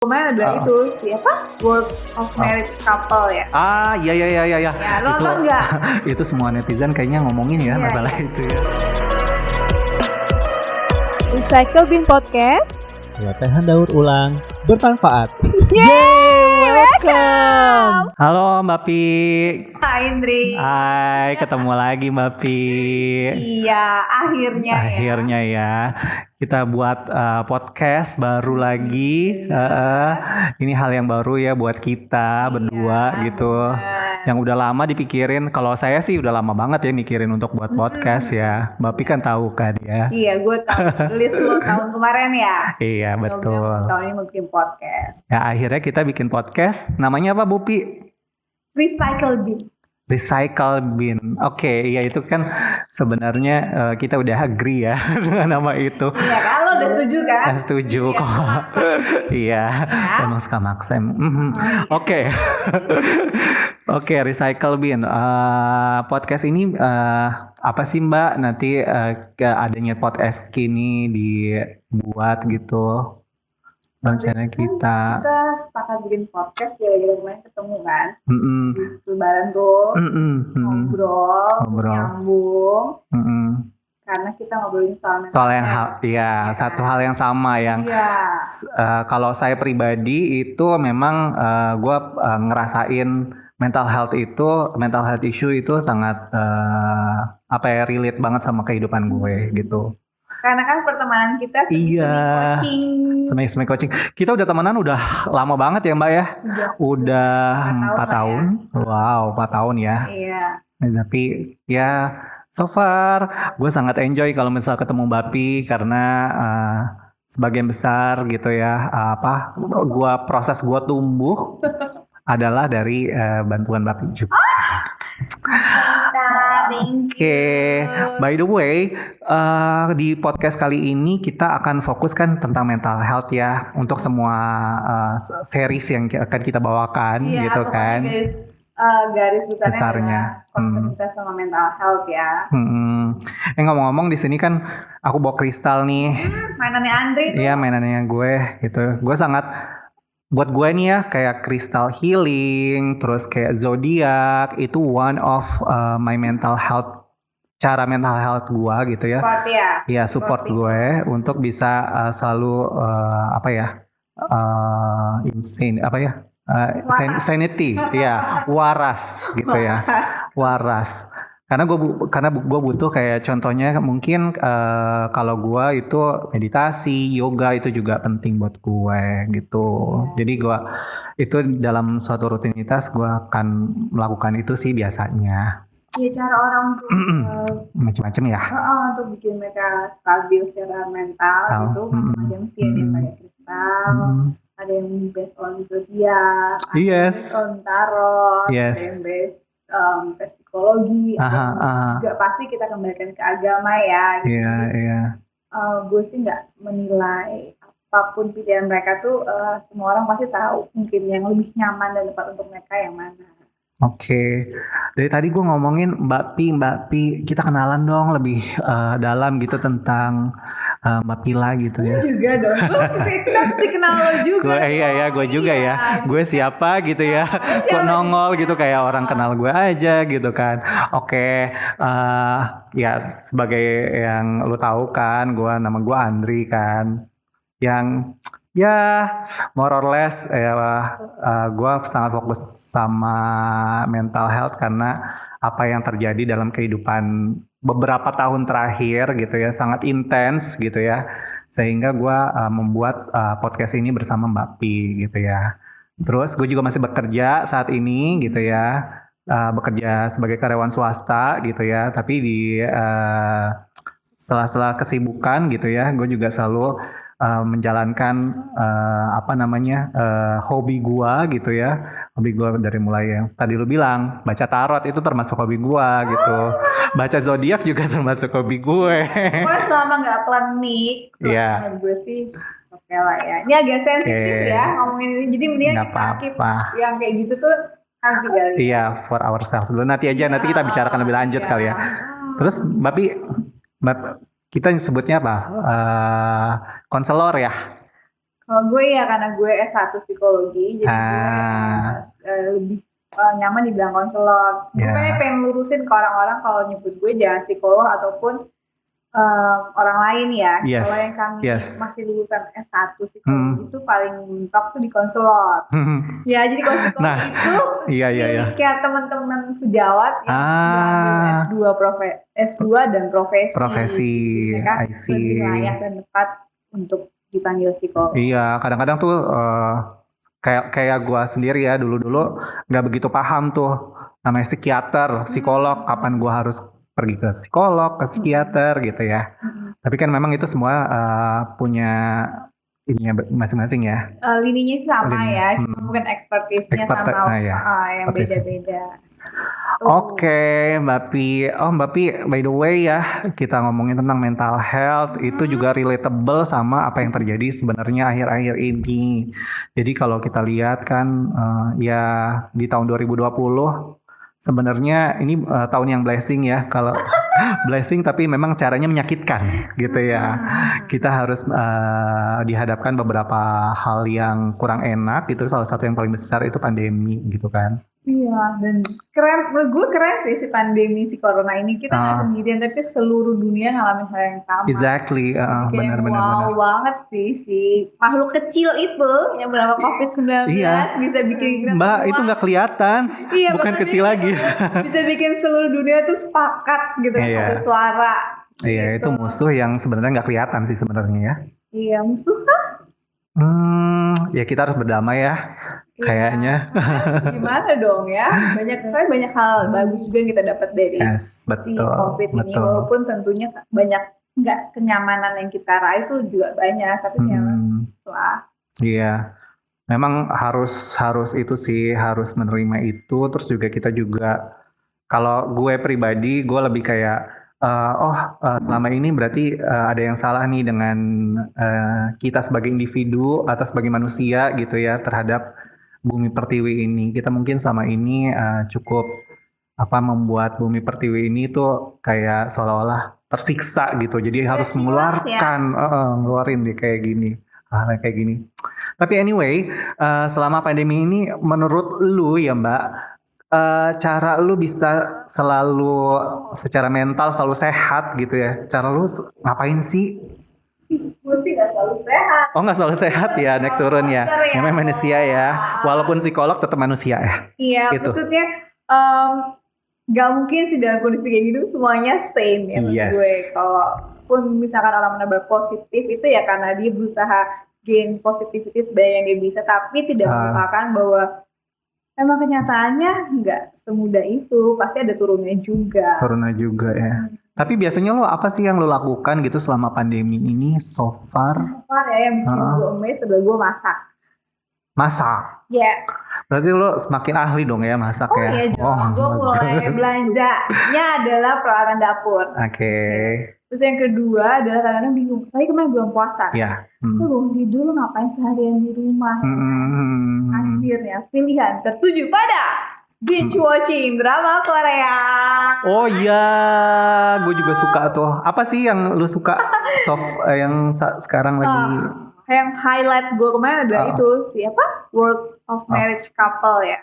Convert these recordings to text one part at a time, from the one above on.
Kemarin ada itu siapa? World of Married Couple ya. Iya. Ya, lo nonton nggak? Itu semua netizen kayaknya ngomongin ya masalah itu ya. Recycle Bin Podcast. Latihan daur ulang bermanfaat. Welcome. Halo Mbak Pi. Hai Indri. Hai, ketemu lagi Mbak Pi. Iya, akhirnya ya. Kita buat podcast baru lagi. Ini hal yang baru ya buat kita berdua gitu. Bener. Yang udah lama dipikirin. Kalau saya sih udah lama banget ya mikirin untuk buat podcast ya. Mbak Pi kan tahu kan ya. Iya, gue tahu. List lo tahun kemarin ya. Iya betul. Tahun ini mau bikin podcast. Ya akhirnya kita bikin podcast. Namanya apa Bu Pi? Recycle Bin. Recycle Bin. Oke, ya itu kan sebenarnya kita udah agree ya dengan nama itu. Iya kan, lo udah setuju kan? Setuju Iya, kok. Iya, emang suka maksem. Oke. Oke, Recycle Bin. Podcast ini apa sih Mbak? Nanti adanya podcast kini dibuat gitu. Rencana kita. Kita sepakat bikin podcast ya, kemarin ketemu kan. Mm-mm. Di Lebaran tuh. Ngobrol, nyambung. Karena kita ngobrolin Soal yang satu hal yang sama yang kalau saya pribadi itu memang gue ngerasain mental health issue itu sangat relate banget sama kehidupan gue gitu. Karena kan pertemanan kita semi coaching. Kita udah temenan udah lama banget ya Mbak ya. Udah 4 tahun. Wow, 4 tahun ya. Iya. Tapi ya so far gue sangat enjoy kalau misal ketemu Mbak Pi karena sebagian besar gitu ya proses gue tumbuh adalah dari bantuan Mbak Pi juga. Oke. By the way, di podcast kali ini kita akan fokuskan tentang mental health ya untuk semua series yang akan kita bawakan gitu kan. Garis besarnya konsep kita sama mental health ya. Ngomong-ngomong di sini kan aku bawa kristal nih. Mainannya Andre itu. Iya, mainannya gue gitu. Gue sangat buat gue nih ya kayak crystal healing, terus kayak zodiac itu one of my mental health, cara mental health gue gitu ya. Support ya. Iya, support gue untuk bisa selalu sanity, ya waras gitu ya, waras. Karena gue butuh kayak contohnya mungkin kalau gue itu meditasi, yoga itu juga penting buat gue gitu. Jadi gue itu dalam suatu rutinitas gue akan melakukan itu sih biasanya. Iya, cara orang untuk macam-macam ya. Untuk bikin mereka stabil secara mental gitu macam-macam sih, ada yang pakai kristal, ada yang based on zodiac, ada yang based on tarot, ada yang based psikologi, juga pasti kita kembalikan ke agama ya. Iya. Gue sih nggak menilai apapun pilihan mereka tuh, semua orang pasti tahu mungkin yang lebih nyaman dan tepat untuk mereka yang mana. Oke. Dari tadi gue ngomongin Mbak Pi, kita kenalan dong lebih dalam gitu tentang Mbak Pila gitu ya. Juga dong, kita mesti kenal lo juga. Gue juga ya. Gue siapa gitu ya. Kok nongol gitu kayak orang kenal gue aja gitu kan. Oke. Ya sebagai yang lo tahu kan, nama gue Andri kan. Yang ya more or less gue sangat fokus sama mental health karena apa yang terjadi dalam kehidupan beberapa tahun terakhir gitu ya, sangat intens gitu ya, sehingga gue membuat podcast ini bersama Mbak Pi gitu ya. Terus gue juga masih bekerja saat ini gitu ya, bekerja sebagai karyawan swasta gitu ya, tapi di sela-sela kesibukan gitu ya, gue juga selalu menjalankan hobi gua gitu ya. Hobi gua dari mulai yang tadi lu bilang baca tarot itu termasuk hobi gua gitu. Baca zodiak juga termasuk hobi gue. Gue selama nggak klinik, gue sih oke lah ya. Ini agak sensitif ya ngomongin ini, jadi mendingan kita skip yang kayak gitu tuh nanti kali. Iya, for ourselves dulu. Nanti kita bicarakan lebih lanjut kali ya. Terus Mbak Pi, kita sebutnya apa? Konselor ya? Kalau gue ya karena gue S1 psikologi, jadi gue lebih nyaman dibilang konselor. Gue pengen lurusin ke orang-orang kalau nyebut gue jangan psikolog ataupun orang lain ya. Kalau yang kami masih lulusan S1 psikologi itu paling mentok tuh di konselor. Ya jadi konselor itu kayak teman-teman sejawat yang ambil S2 dan profesi. Mereka lebih layak dan tepat untuk dipanggil psikolog. Iya, kadang-kadang tuh kayak gue sendiri ya dulu nggak begitu paham tuh namanya psikiater, psikolog, kapan gue harus pergi ke psikolog, ke psikiater gitu ya. Tapi kan memang itu semua punya ininya masing-masing ya. Lininya sama ya, cuma mungkin expertise-nya sama yang beda-beda. Oke, Mbak Pi. Oh, Mbak Pi, by the way ya, kita ngomongin tentang mental health, itu juga relatable sama apa yang terjadi sebenarnya akhir-akhir ini. Jadi kalau kita lihat kan, ya di tahun 2020, sebenarnya ini tahun yang blessing ya, kalau blessing tapi memang caranya menyakitkan gitu ya. Kita harus dihadapkan beberapa hal yang kurang enak, itu salah satu yang paling besar itu pandemi gitu kan. Iya, dan keren, menurut gue keren sih si pandemi, si corona ini. Kita nggak sendirian, tapi seluruh dunia ngalamin hal yang sama. Exactly, benar. Wow banget sih si makhluk kecil itu yang bernama COVID-19 bisa bikin Mbak, itu nggak kelihatan, bukan kecil lagi. Bisa bikin seluruh dunia tuh sepakat gitu, satu suara. Iya, gitu. Itu musuh yang sebenarnya nggak kelihatan sih sebenarnya ya. Iya, musuh kah? Ya kita harus berdamai ya. Kayaknya. Gimana dong ya? Banyak hal bagus juga yang kita dapat dari si COVID ini. Walaupun tentunya banyak nggak kenyamanan yang kita raih itu juga banyak, tapi lah. Iya, memang harus itu sih, harus menerima itu. Terus juga kita juga, kalau gue pribadi, gue lebih kayak selama ini berarti ada yang salah nih dengan kita sebagai individu atau sebagai manusia gitu ya terhadap Bumi Pertiwi ini. Kita mungkin selama ini cukup membuat Bumi Pertiwi ini tuh kayak seolah-olah tersiksa gitu. Jadi harus mengeluarkan, ngeluarin deh kayak gini, hal kayak gini. Tapi anyway, selama pandemi ini, menurut lu ya Mbak, cara lu bisa selalu secara mental selalu sehat gitu ya? Cara lu ngapain sih? Gue sih gak selalu sehat. Oh gak selalu sehat ya, naik turun ya. Namanya manusia ya. Walaupun psikolog tetap manusia ya. Iya, gitu. Maksudnya gak mungkin sih dalam kondisi kayak gitu semuanya same ya menurut gue. Kalaupun misalkan orang benar-benar positif itu ya karena dia berusaha gain positivity sebanyak yang dia bisa. Tapi tidak melupakan bahwa emang kenyataannya gak semudah itu. Pasti ada turunnya juga. Turunnya juga ya. Tapi biasanya lo apa sih yang lo lakukan gitu selama pandemi ini so far? So far ya, yang bikin gue amazed adalah gue masak. Masak? Iya. Yeah. Berarti lo semakin ahli dong ya masak ya? Iya dong, gue mulai belanjanya adalah peralatan dapur. Oke. Terus yang kedua adalah kadang-kadang bingung, tapi kemarin belum puasa. Iya. Lu belum tidur, lu ngapain seharian di rumah? Akhirnya pilihan tertuju pada binge watching drama Korea. Oh iya, gue juga suka tuh. Apa sih yang lu suka yang sekarang lagi? Yang highlight gue kemarin adalah itu siapa? World of Marriage Couple ya.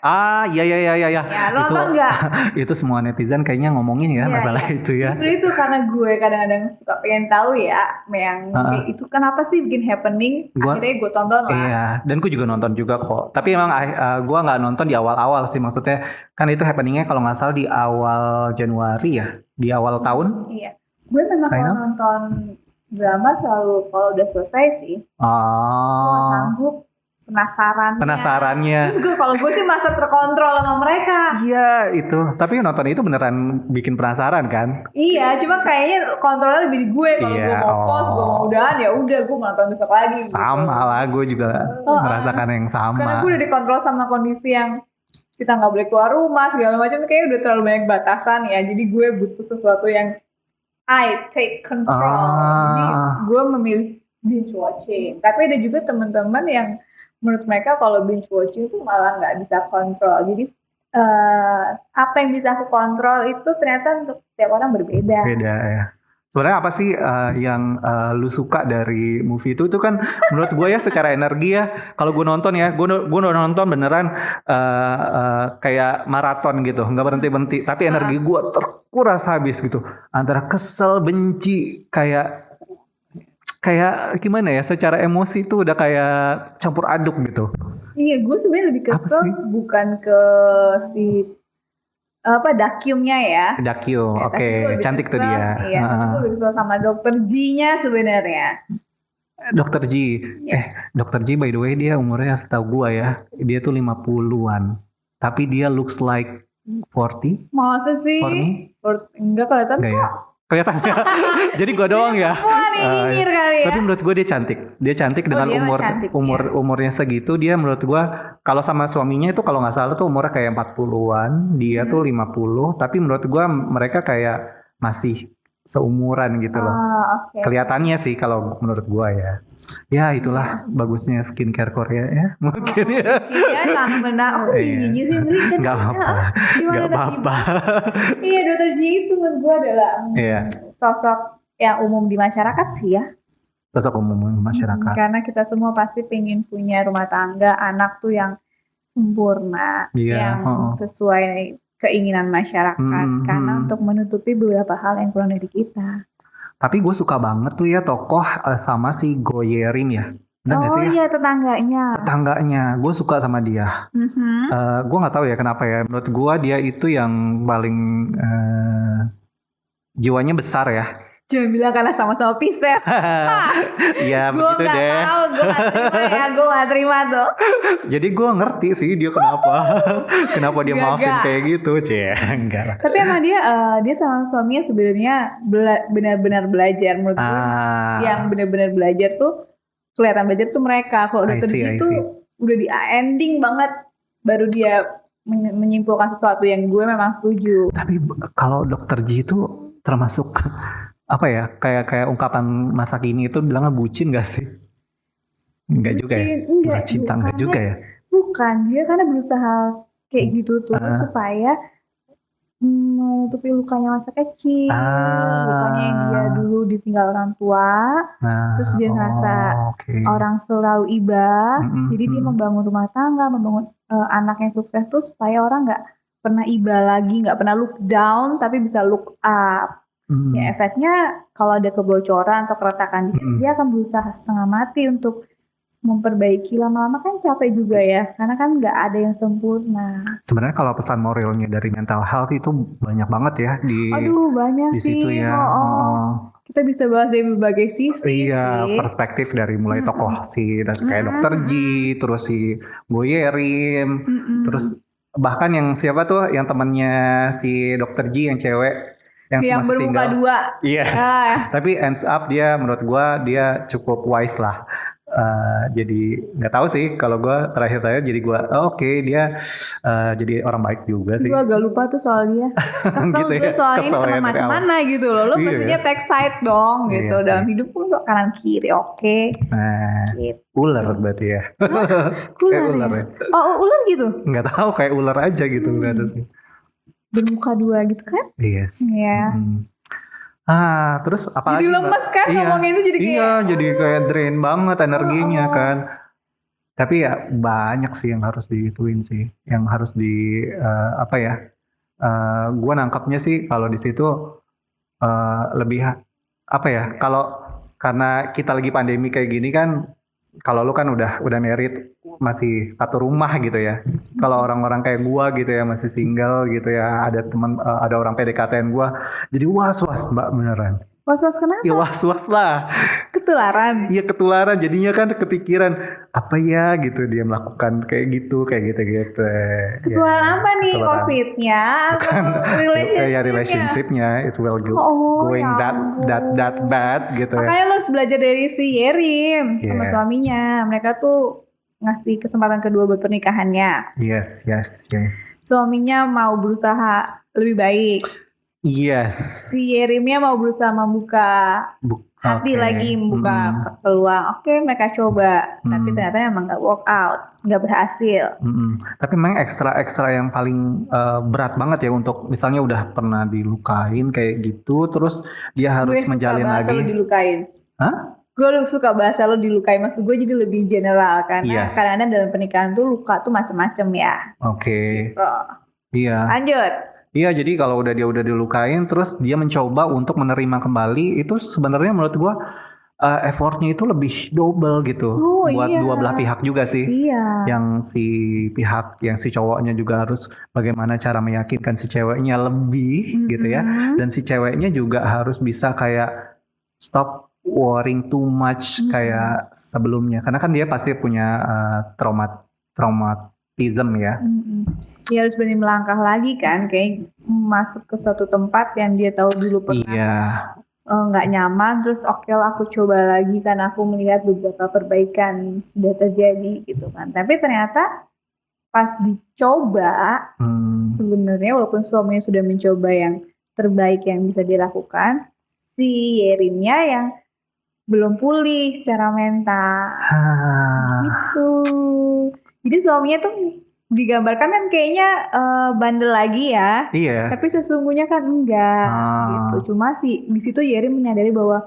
Iya. Ya, lo nonton nggak? Itu semua netizen kayaknya ngomongin ya masalah itu ya. Justru itu karena gue kadang-kadang suka pengen tahu ya, yang itu kenapa sih bikin happening. Akhirnya gue tonton lah. Iya, dan gue juga nonton juga kok. Tapi emang gue nggak nonton di awal-awal sih, maksudnya kan itu happeningnya kalau nggak salah di awal Januari ya, di awal tahun. Iya, gue memang kalau nonton drama selalu kalau udah selesai sih. Gue sanggup penasarannya. Terus kalau gue sih merasa terkontrol sama mereka. Iya itu. Tapi nonton itu beneran bikin penasaran kan? Iya, cuma kayaknya kontrolnya lebih di gue. Kalau gue mau pause, gue mau udahan ya udah gue nonton besok lagi. Sama gitu. Lah, gue juga merasakan yang sama. Karena gue udah dikontrol sama kondisi yang kita nggak boleh keluar rumah segala macam. Kayaknya udah terlalu banyak batasan ya. Jadi gue butuh sesuatu yang I take control. Jadi gue memilih binge watching. Tapi ada juga teman-teman yang menurut mereka kalau binge watching itu malah nggak bisa kontrol. Jadi apa yang bisa aku kontrol itu ternyata untuk setiap orang berbeda. Beda ya. Sebenarnya apa sih yang lu suka dari movie itu? Itu kan menurut gue ya secara energi ya. Kalau gue nonton ya, gue nonton beneran kayak maraton gitu, nggak berhenti-berhenti. Tapi energi gue terkuras habis gitu. Antara kesel, benci, kayak gimana ya? Secara emosi tuh udah kayak campur aduk gitu. Iya, gue sebenarnya lebih kesel bukan ke si Dakyungnya ya. Dakyung, oke. Cantik tuh dia. Iya, aku lebih kesel sama Dokter Ji-nya sebenarnya. Dokter Ji. Dokter Ji by the way dia umurnya setahu gua ya, dia tuh 50-an. Tapi dia looks like 40. Masa sih? Enggak kelihatan kok. Ya? Kelihatannya. Jadi gua doang ya. Nyinyir kali ya. Tapi menurut gua dia cantik. Dia cantik dengan umurnya segitu. Dia menurut gua kalau sama suaminya itu kalau nggak salah tuh umurnya kayak 40-an, dia tuh 50. Tapi menurut gua mereka kayak masih seumuran gitu loh. Okay. Kelihatannya sih kalau menurut gua ya. Ya itulah bagusnya skincare Korea ya. Mungkin ya. Iya, kan benar. Aku gini sih beri Gak apa-apa. Iya, Dokter Ji itu menurut gua adalah sosok yang umum di masyarakat sih ya. Sosok umum di masyarakat. Karena kita semua pasti pengen punya rumah tangga, anak tuh yang sempurna, yang sesuai keinginan masyarakat. Karena untuk menutupi beberapa hal yang kurang dari kita. Tapi gue suka banget tuh ya tokoh sama si Go Ye-rim ya. Iya, tetangganya. Gue suka sama dia. Gue nggak tahu ya kenapa ya. Menurut gue dia itu yang paling jiwanya besar ya. Jangan bilang karena sama-sama Pisces. Iya begitu deh. Gue gak terima tuh. Jadi gue ngerti sih dia kenapa dia maafin kayak gitu, enggak lah. Tapi emang dia sama suaminya sebenarnya benar-benar belajar menurut gue. Yang benar-benar belajar tuh kelihatan belajar tuh mereka. Kalau Dokter Ji tuh udah di ending banget, baru dia menyimpulkan sesuatu yang gue memang setuju. Tapi kalau Dokter Ji itu termasuk apa ya, kayak ungkapan masa kini itu bilangnya bucin gak sih? Enggak juga ya? Enggak cinta enggak juga ya? Bukan, dia karena berusaha kayak gitu tuh supaya menutupi lukanya masa kecil, lukanya yang dia dulu ditinggal orang tua, terus dia ngerasa orang selalu iba, jadi dia membangun rumah tangga, membangun anak yang sukses tuh supaya orang nggak pernah iba lagi, nggak pernah look down, tapi bisa look up. Ya efeknya kalau ada kebocoran atau keretakan dikit, dia akan berusaha setengah mati untuk memperbaiki. Lama-lama kan capek juga ya, karena kan nggak ada yang sempurna. Sebenarnya kalau pesan moralnya dari mental health itu banyak banget ya banyak di situ ya. Kita bisa bahas dari berbagai sisi. Iya, perspektif dari mulai tokoh kayak Dokter Ji, terus si Go Ye-rim, terus bahkan yang siapa tuh yang temannya si Dokter Ji yang cewek yang bermuka dua. Yes. Tapi ends up dia menurut gua dia cukup wise lah. Jadi nggak tahu sih kalau gua terakhir jadi gua dia jadi orang baik juga sih. Gua agak lupa tuh soal dia. Kesel gitu ya? Soal ini teman macam mana gitu loh. Lo maksudnya take side dong gitu. Dalam hidup pun sok kanan kiri gitu. Ular berarti ya. Ular ya? Oh ular gitu? Nggak tahu kayak ular aja gitu nggak ada sih. Bermuka dua gitu kan? Yes. Iya. Terus apalagi? Jadi lemes kan ngomongin itu jadi kayak. Iya, jadi kayak drain banget energinya kan. Tapi ya banyak sih yang harus digituin sih, yang harus gua nangkapnya sih kalau di situ lebih karena kita lagi pandemi kayak gini kan. Kalau lu kan udah married, masih satu rumah gitu ya. Kalau orang-orang kayak gua gitu ya masih single gitu ya, ada orang PDKT-an gua, jadi was-was Mbak beneran. Was-was kenapa? Ya was-was lah. Ketularan. Iya ketularan, jadinya kan kepikiran apa ya gitu dia melakukan kayak gitu. Ketularan apa nih? COVID-nya atau relationship-nya it will going that bad gitu. Makanya lo harus belajar dari si Ye-rim sama suaminya. Mereka tuh ngasih kesempatan kedua buat pernikahannya. Yes. Suaminya mau berusaha lebih baik. Yes. Si Ye-rimnya mau berusaha membuka hati Oke. lagi, membuka peluang. Oke, mereka coba, tapi ternyata emang nggak work out, nggak berhasil. Tapi memang ekstra yang paling berat banget ya untuk misalnya udah pernah dilukain kayak gitu, terus dia harus menjalin Gue suka bahasa lagi. lo dilukain. Hah? Gue suka bahasa lo dilukain, maksud gue jadi lebih general karena Yes. kadang-kadang dalam pernikahan tuh luka tuh macem-macem ya. Oke. Oh. Iya. Lanjut. Iya, jadi kalau dia udah dilukain, terus dia mencoba untuk menerima kembali, itu sebenarnya menurut gua effortnya itu lebih double gitu, buat iya. dua belah pihak juga sih. Iya. Yang si cowoknya juga harus bagaimana cara meyakinkan si ceweknya lebih gitu ya, dan si ceweknya juga harus bisa kayak stop worrying too much kayak sebelumnya, karena kan dia pasti punya traumatism ya. Dia harus berani melangkah lagi kan, kayak masuk ke suatu tempat yang dia tahu dulu pernah Iya. nggak nyaman, terus oke lah aku coba lagi karena aku melihat beberapa perbaikan sudah terjadi gitu kan. Tapi ternyata pas dicoba, sebenarnya walaupun suaminya sudah mencoba yang terbaik yang bisa dilakukan, si Yerimnya yang belum pulih secara mental gitu. Jadi suaminya tuh digambarkan kan kayaknya bandel lagi ya. Iya. Tapi sesungguhnya kan enggak gitu. Cuma sih di situ Yeri menyadari bahwa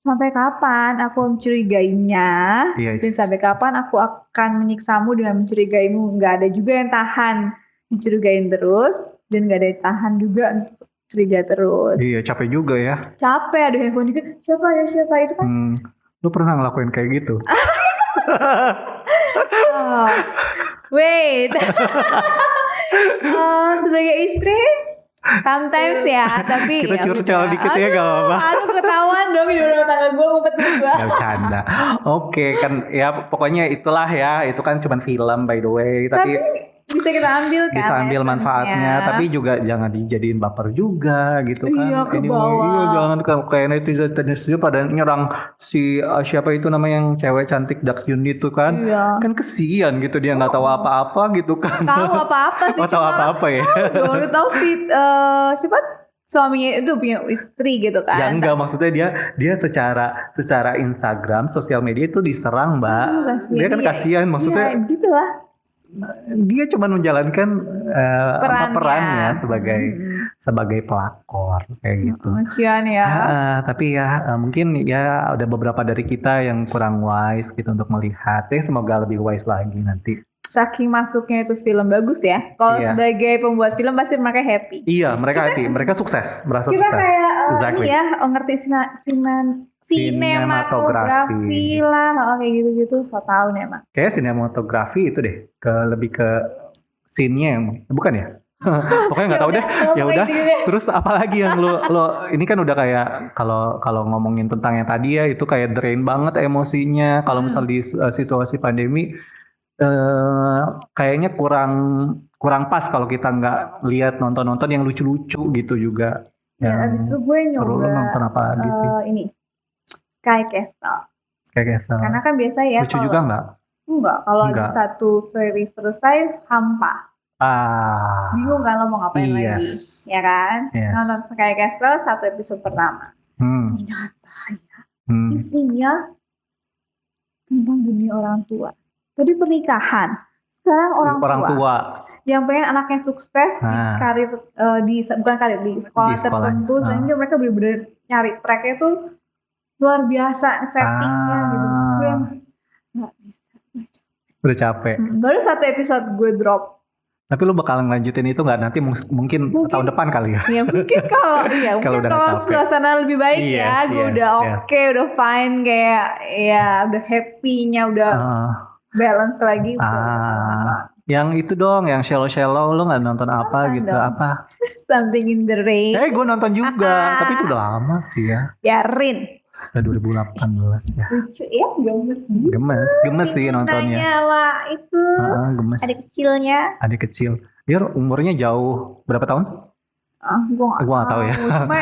sampai kapan aku mencurigainya, dan sampai kapan aku akan menyiksamu dengan mencurigaimu. Nggak ada juga yang tahan mencurigain terus, dan nggak ada yang tahan juga untuk curiga terus. Iya, capek juga ya. Capek, ada handphone dikit, siapa itu kan. Lu pernah ngelakuin kayak gitu? Wait. Sebagai istri sometimes ya, tapi kita ya curcol udah. dikit ya, gak apa-apa. Aduh, ketahuan dong di rumah tangga gue, ngumpet gue. Gak bercanda. Oke, kan ya pokoknya itulah ya, itu kan cuma film by the way, tapi bisa kita ambil kan, bisa ambil manfaatnya, tapi juga jangan dijadiin baper juga gitu kan. Iya, ke bawah. Iya, jangan kayak netizen pada nyerang si siapa itu namanya yang cewek cantik Dakyun itu kan. Iya. Kan kesian gitu, dia nggak tahu apa-apa gitu kan. Tahu apa-apa sih. Tahu apa-apa ya. Udah tahu sih siapa suaminya itu punya istri gitu kan. Ya enggak, maksudnya dia secara Instagram, sosial media itu diserang, Mbak. Dia kan kasihan, maksudnya. Iya, gitulah. Dia cuma menjalankan perannya sebagai pelakor kayak gitu. Kasihan ya. Tapi ya mungkin ya ada beberapa dari kita yang kurang wise gitu untuk melihat. Semoga lebih wise lagi nanti. Saking masuknya itu film bagus ya. Kalau sebagai pembuat film pasti mereka happy. Iya, mereka happy, mereka sukses, merasa kita sukses. Kita kayak ini ya, ngerti sinematografi lah, kayak gitu-gitu, so tau nih emang. Kayak sinematografi itu deh, lebih ke scene-nya yang bukan ya? Pokoknya nggak tahu deh. Ya udah. Terus apalagi yang lo ini kan udah kayak kalau ngomongin tentang yang tadi ya, itu kayak drain banget emosinya. Kalau misal di situasi pandemi, kayaknya kurang pas kalau kita nggak lihat nonton yang lucu-lucu gitu juga. Ya, abis itu gue nyoba seru. Lo nonton apa lagi sih? Ini Sky Castle. Karena kan biasa ya. Lucu juga nggak? Enggak. Kalau ada satu series selesai, hampa. Bingung kan lo mau ngapain lagi, ya kan? Nonton Sky Castle 1 episode pertama. Ternyata ya, isinya tentang dunia orang tua. Tadi pernikahan, sekarang orang tua yang pengen anaknya sukses di karir, di sekolah tertentu, sehingga mereka benar-benar nyari tracknya tuh luar biasa, settingnya gitu. Gue nggak bisa, udah capek. Baru 1 episode gue drop. Tapi lu bakal ngelanjutin itu nggak nanti mungkin tahun depan kali ya? Ya mungkin kalau suasana lebih baik gue udah oke, udah fine, kayak ya udah happy-nya, udah balance lagi. Yang itu dong, yang shallow lo nggak nonton apa gitu dong. Apa? Something in the Rain. Gue nonton juga, tapi itu udah lama sih ya. Biarin. Udah 2018 ya. Lucu ya, gemes sih nontonnya. Wah itu. Gemes. Adik kecil. Dia umurnya jauh berapa tahun sih? Gue gak tahu ya. Cuma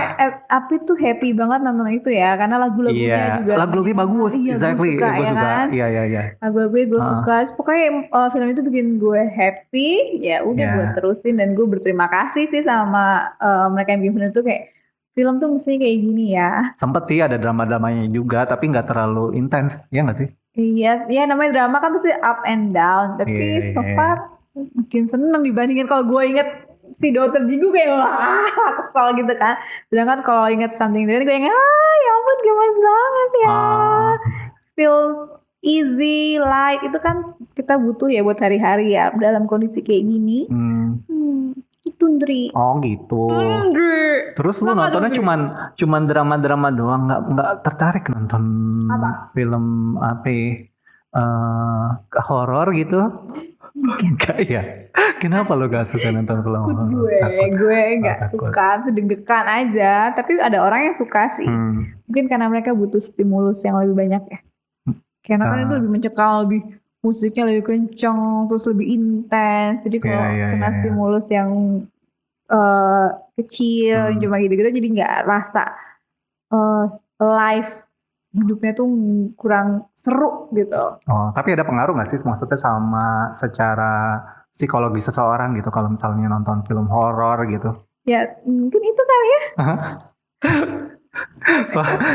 Api tuh happy banget nonton itu ya, karena lagu-lagunya juga. Lagu-lagunya bagus, exactly. Gue suka. Iya. Lagu-lagunya gue suka. Pokoknya film itu bikin gue happy. Ya udah gue terusin, dan gue berterima kasih sih sama mereka yang bikin film itu, kayak film tuh mesti kayak gini ya. Sempet sih ada drama-dramanya juga, tapi nggak terlalu intens, ya nggak sih? Iya, ya namanya drama kan pasti up and down. Tapi Iya. so far makin seneng dibandingin kalau gue inget si Dokter Jigu kayak wah kesel gitu kan. Sedangkan kalau inget Something Different gue inget ya ampun gemes banget ya. Feel easy, light itu kan kita butuh ya buat hari-hari ya dalam kondisi kayak gini. Itu Ndri. Oh gitu. Ndri. Terus lu Kenapa nontonnya tuh, Ndri? cuman drama-drama doang, nggak tertarik nonton Apa? film apa horor gitu? Enggak ya? Kenapa lu gak suka nonton film Takut horor? gue nggak takut. suka, tuh deg-degan aja. Tapi ada orang yang suka sih. Mungkin karena mereka butuh stimulus yang lebih banyak ya. Karena kan itu lebih mencekam, lebih musiknya lebih kenceng, terus lebih intens. Jadi kalau kena stimulus yang kecil, cuma gitu-gitu, jadi nggak rasa live hidupnya tuh kurang seru gitu. Oh, tapi ada pengaruh nggak sih maksudnya sama secara psikologi seseorang gitu kalau misalnya nonton film horor gitu? Ya mungkin itu kali ya.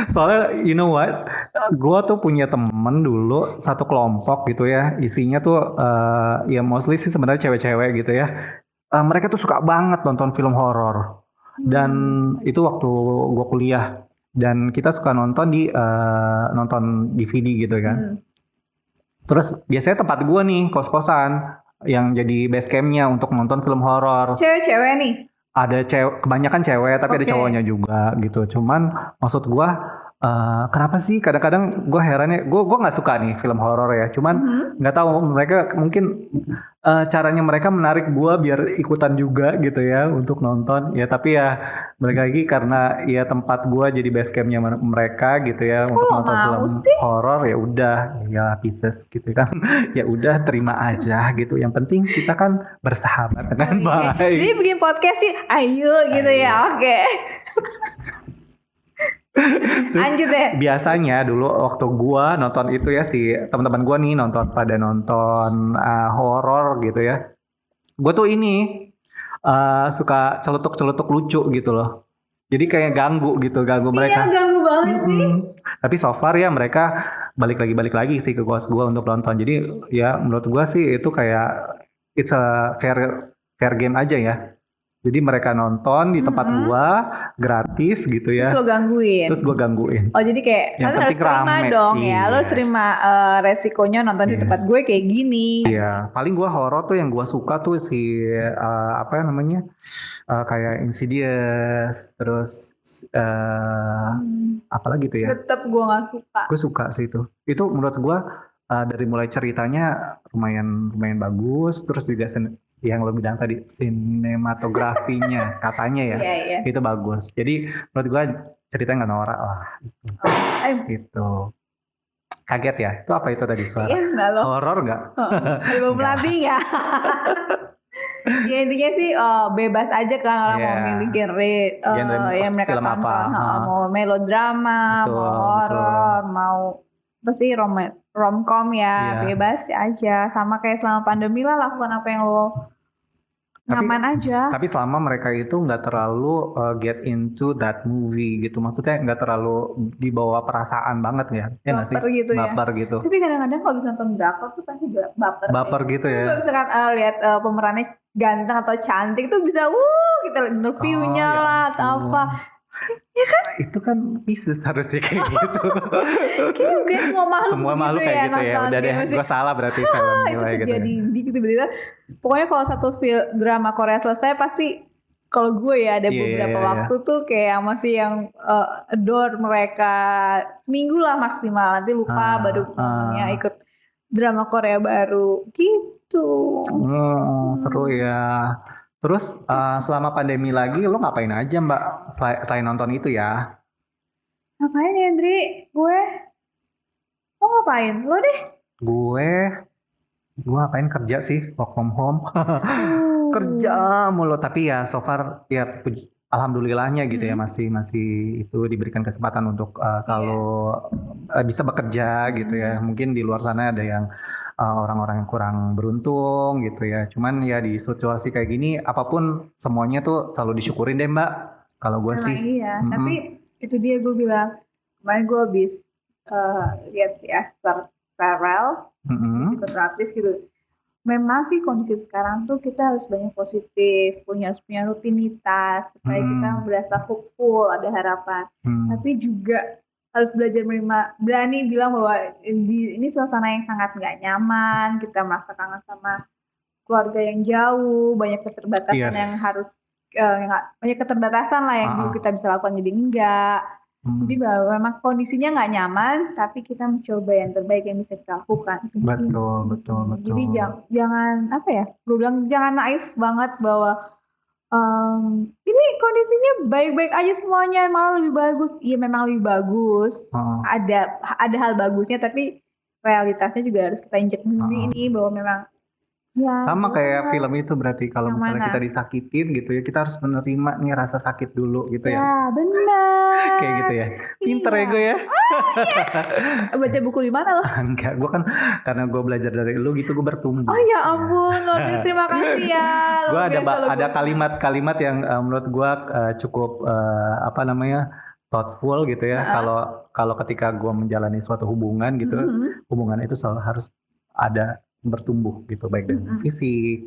Soalnya you know what, gue tuh punya temen dulu satu kelompok gitu ya, isinya tuh ya mostly sih sebenarnya cewek-cewek gitu ya. Mereka tuh suka banget nonton film horor, dan itu waktu gue kuliah, dan kita suka nonton DVD gitu kan. Terus biasanya tempat gue nih kos-kosan yang jadi base campnya untuk nonton film horor. Cewek-cewek nih. Ada cewek, kebanyakan cewek, tapi ada cowoknya juga gitu. Cuman maksud gue, kenapa sih kadang-kadang gue herannya, gue nggak suka nih film horor ya. Cuman nggak tahu mereka mungkin caranya mereka menarik gue biar ikutan juga gitu ya untuk nonton. Ya tapi ya balik lagi karena ya tempat gue jadi base campnya mereka gitu ya untuk nonton film horor, ya udah ya Pisces gitu kan. Ya udah terima aja gitu. Yang penting kita kan bersahabat dengan baik. Jadi bikin podcast sih, ayo gitu ya, oke. Lanjut deh. Biasanya dulu waktu gua nonton itu ya, si teman-teman gua nih pada nonton horor gitu ya. Gua tuh ini suka celutuk-celutuk lucu gitu loh. Jadi kayak ganggu mereka. Iya, ganggu banget sih. Tapi so far ya mereka balik lagi sih ke ghost gua untuk nonton. Jadi ya menurut gua sih itu kayak it's a fair game aja ya. Jadi mereka nonton di tempat gua gratis gitu ya. Terus lo gangguin. Terus gua gangguin. Oh jadi kayak kalian harus terima dong ya. Lo terima resikonya nonton di tempat gue kayak gini. Iya, paling gua horor tuh yang gua suka tuh si apa namanya? Kayak Insidious, terus apalagi tuh ya? Tetap gue nggak suka. Gue suka sih itu. Itu menurut gua dari mulai ceritanya lumayan bagus, terus juga yang lo bilang tadi sinematografinya katanya ya, itu bagus. Jadi menurut gua ceritanya nggak norak lah. Gitu. Kaget ya? Itu apa itu tadi suara? Horor nggak? Belum pelatih ya. Ya intinya sih bebas aja kan orang mau milih genre yang mereka tonton. Mau melodrama, mau horor, mau apa sih romcom ya, bebas aja. Sama kayak selama pandemi lah, lakukan apa yang lo nyaman aja. Tapi selama mereka itu nggak terlalu get into that movie gitu, maksudnya nggak terlalu dibawa perasaan banget ya, baper gitu ya. Baper gitu. Tapi kadang-kadang kalau bisa nonton drakor tuh pasti baper. Baper gitu ya. Kalau misalkan lihat pemerannya ganteng atau cantik tuh bisa kita interviewnya lah atau apa. Ya kan? Itu kan Pisces harusnya kayak gitu. Kayak semua makhluk gitu kayak gitu ya. Udah deh, gue salah berarti salah nilai gitu. Jadi tiba-tiba. Pokoknya kalau satu drama Korea selesai pasti kalau gue ya ada beberapa waktu tuh kayak masih yang adore mereka seminggu lah maksimal, nanti lupa baru ikut drama Korea baru gitu. Seru ya. Terus selama pandemi lagi lo ngapain aja Mbak selain nonton itu ya? Ngapain ya Andri? Lo ngapain? Lo deh? Gue ngapain kerja sih, work from home. Kerja mulu, tapi ya so far ya alhamdulillahnya gitu ya masih itu diberikan kesempatan untuk selalu bisa bekerja gitu ya. Mungkin di luar sana ada yang orang-orang yang kurang beruntung gitu ya. Cuman ya di situasi kayak gini apapun semuanya tuh selalu disyukurin deh Mbak. Kalau gue sih. Iya, tapi itu dia gue bilang kemarin gue habis lihat si Esther Perel, psikoterapis gitu. Memang sih kondisi sekarang tuh kita harus banyak positif, harus punya rutinitas supaya kita berasa hopeful, ada harapan. Tapi juga harus belajar menerima, berani bilang bahwa ini suasana yang sangat nggak nyaman, kita merasa kangen sama keluarga yang jauh, banyak keterbatasan yang harus banyak keterbatasan lah yang dulu kita bisa lakukan jadi enggak. Jadi bahwa memang kondisinya nggak nyaman, tapi kita mencoba yang terbaik yang bisa kita lakukan. Betul. Jadi jangan apa ya? Gue bilang jangan naif banget bahwa ini kondisinya baik-baik aja semuanya, malah lebih bagus. Iya memang lebih bagus. Ada hal bagusnya, tapi realitasnya juga harus kita injek dulu ini bahwa memang ya, sama kayak film itu berarti kalau misalnya kita disakitin gitu ya, kita harus menerima nih rasa sakit dulu gitu ya. Ya benar. Kayak gitu ya. Pinter ya gue ya. Baca buku di mana lo? Enggak, gue kan karena gue belajar dari lu gitu, gue bertumbuh. Oh ya ampun, Nobri, terima kasih ya. Gue ada kalimat-kalimat yang menurut gue cukup thoughtful gitu ya. Kalau ketika gue menjalani suatu hubungan gitu, hubungan itu selalu harus ada bertumbuh gitu, baik dari fisik,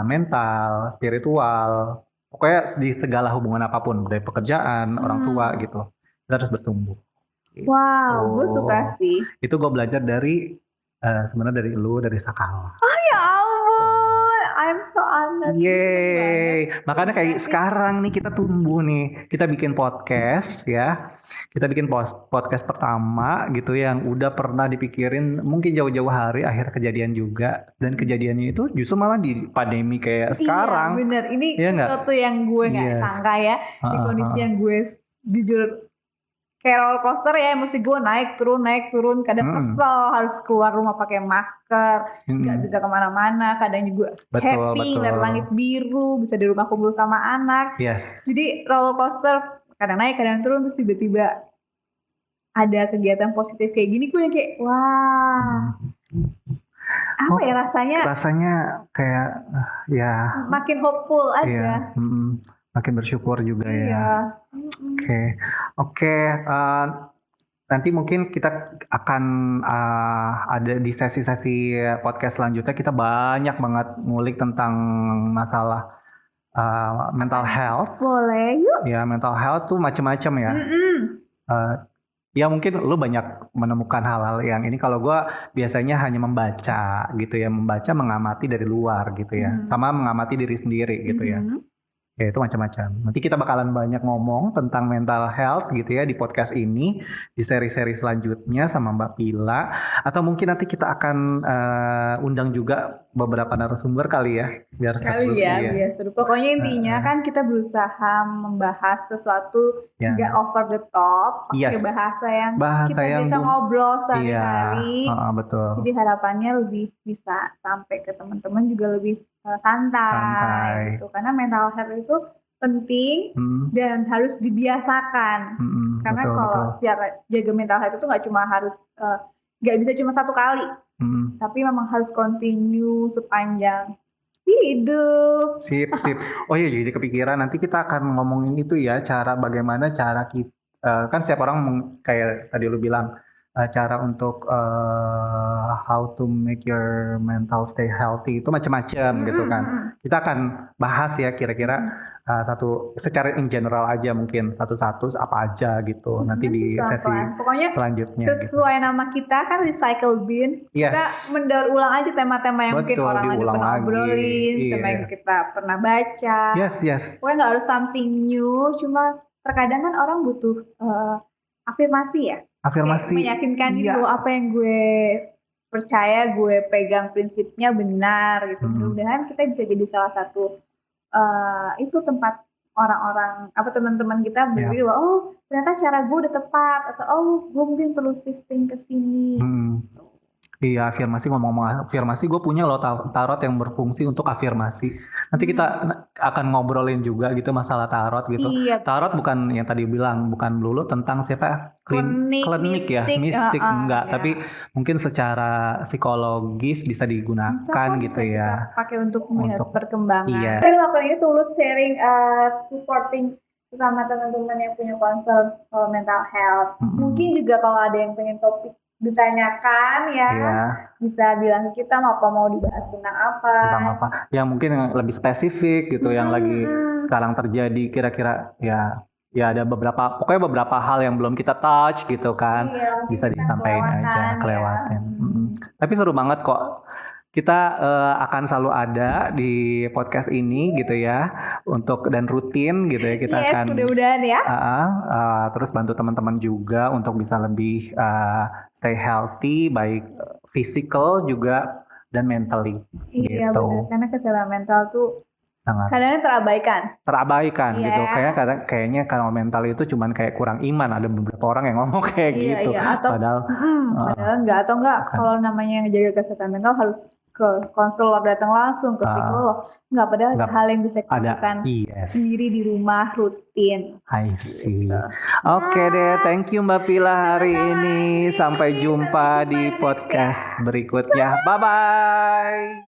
mental, spiritual, pokoknya di segala hubungan apapun, dari pekerjaan, orang tua gitu, kita harus bertumbuh. Gitu. Wow, gue suka sih. Itu gue belajar dari sebenarnya dari lu, dari Sakala. Oh ya ampun, I'm so honored. Yeay, makanya kayak sekarang nih kita tumbuh nih, kita bikin podcast ya. Kita bikin podcast pertama gitu yang udah pernah dipikirin mungkin jauh-jauh hari, akhir kejadian juga, dan kejadiannya itu justru malah di pandemi kayak sekarang. Iya bener, ini sesuatu yang gue gak sangka ya, di kondisi yang gue jujur kayak roller coaster ya, mesti gue naik turun, kadang kesel harus keluar rumah pakai masker, gak bisa kemana-mana, kadang juga happy ngeliat langit biru, bisa di rumah kumpul sama anak. Jadi roller coaster, kadang naik, kadang turun, terus tiba-tiba ada kegiatan positif kayak gini, gue yang kayak wah, apa ya rasanya? Rasanya kayak ya makin hopeful aja. Makin bersyukur juga ya. Oke. Nanti mungkin kita akan ada di sesi-sesi podcast selanjutnya, kita banyak banget ngulik tentang masalah mental health. Boleh yuk. Ya, mental health tuh macam-macam ya. Ya mungkin lu banyak menemukan hal-hal yang ini. Kalau gue biasanya hanya membaca gitu ya, mengamati dari luar gitu ya, sama mengamati diri sendiri gitu ya. Ya itu macam-macam. Nanti kita bakalan banyak ngomong tentang mental health gitu ya di podcast ini, di seri-seri selanjutnya sama Mbak Pila. Atau mungkin nanti kita akan undang juga beberapa narasumber kali ya. Biar seru. Pokoknya intinya kan kita berusaha membahas sesuatu nggak over the top, pakai bahasa yang kita bisa ngobrol sehari-hari. Betul. Jadi harapannya lebih bisa sampai ke teman-teman juga lebih santai gitu, karena mental health itu penting dan harus dibiasakan. Karena kalau jaga mental health itu nggak cuma harus nggak bisa cuma satu kali, tapi memang harus continue sepanjang hidup. Sip. Oh iya, jadi kepikiran nanti kita akan ngomongin itu ya, bagaimana cara kita kan setiap orang kayak tadi lu bilang cara untuk how to make your mental stay healthy itu macam-macam gitu kan. Kita akan bahas ya kira-kira satu secara in general aja, mungkin satu-satu apa aja gitu nanti di sesi selanjutnya. Sesuai gitu. Nama kita kan Recycle Bin. Kita mendaur ulang aja tema-tema yang mungkin orang lain pernah obrolin, tema yang kita pernah baca. Pokoknya nggak harus something new, cuma terkadang kan orang butuh afirmasi ya. Meyakinkan diri bahwa apa yang gue percaya, gue pegang prinsipnya benar gitu. Mudah-mudahan kita bisa jadi salah satu itu tempat orang-orang teman-teman kita berpikir bahwa ternyata cara gue udah tepat, atau gue mungkin perlu shifting ke sini. Iya, afirmasi, ngomong-ngomong afirmasi, gue punya loh tarot yang berfungsi untuk afirmasi. Nanti kita akan ngobrolin juga gitu masalah tarot gitu. Iya, tarot bukan yang tadi bilang, bukan melulu tentang klinik ya, mistik enggak, tapi mungkin secara psikologis bisa digunakan gitu ya. Pakai untuk melihat perkembangan. Tadi lakukan ini tulus sharing, supporting sama teman-teman yang punya concern soal mental health. Mungkin juga kalau ada yang pengen topik ditanyakan ya, bisa bilang ke kita mau dibahas tentang apa. Yang mungkin yang lebih spesifik gitu, yang lagi sekarang terjadi kira-kira ya ada pokoknya beberapa hal yang belum kita touch gitu kan, bisa disampaikan aja, kelewatin. Tapi seru banget kok. Kita akan selalu ada di podcast ini gitu ya, dan rutin gitu ya, kita akan mudah-mudahan ya. Terus bantu teman-teman juga untuk bisa lebih stay healthy, baik physical juga dan mentally. Iya gitu. benar, karena kesehatan mental tuh kadang terabaikan gitu. Kayaknya kalau mental itu cuman kayak kurang iman, ada beberapa orang yang ngomong kayak gitu. Padahal enggak, kalau namanya ngejaga kesehatan mental harus ke konselor, datang langsung ke psikolog. Enggak, padahal ada hal yang bisa kita lakukan sendiri di rumah rutin. I see. Oke deh, thank you Mbak Pila hari ini. Sampai jumpa di podcast berikutnya. Bye-bye.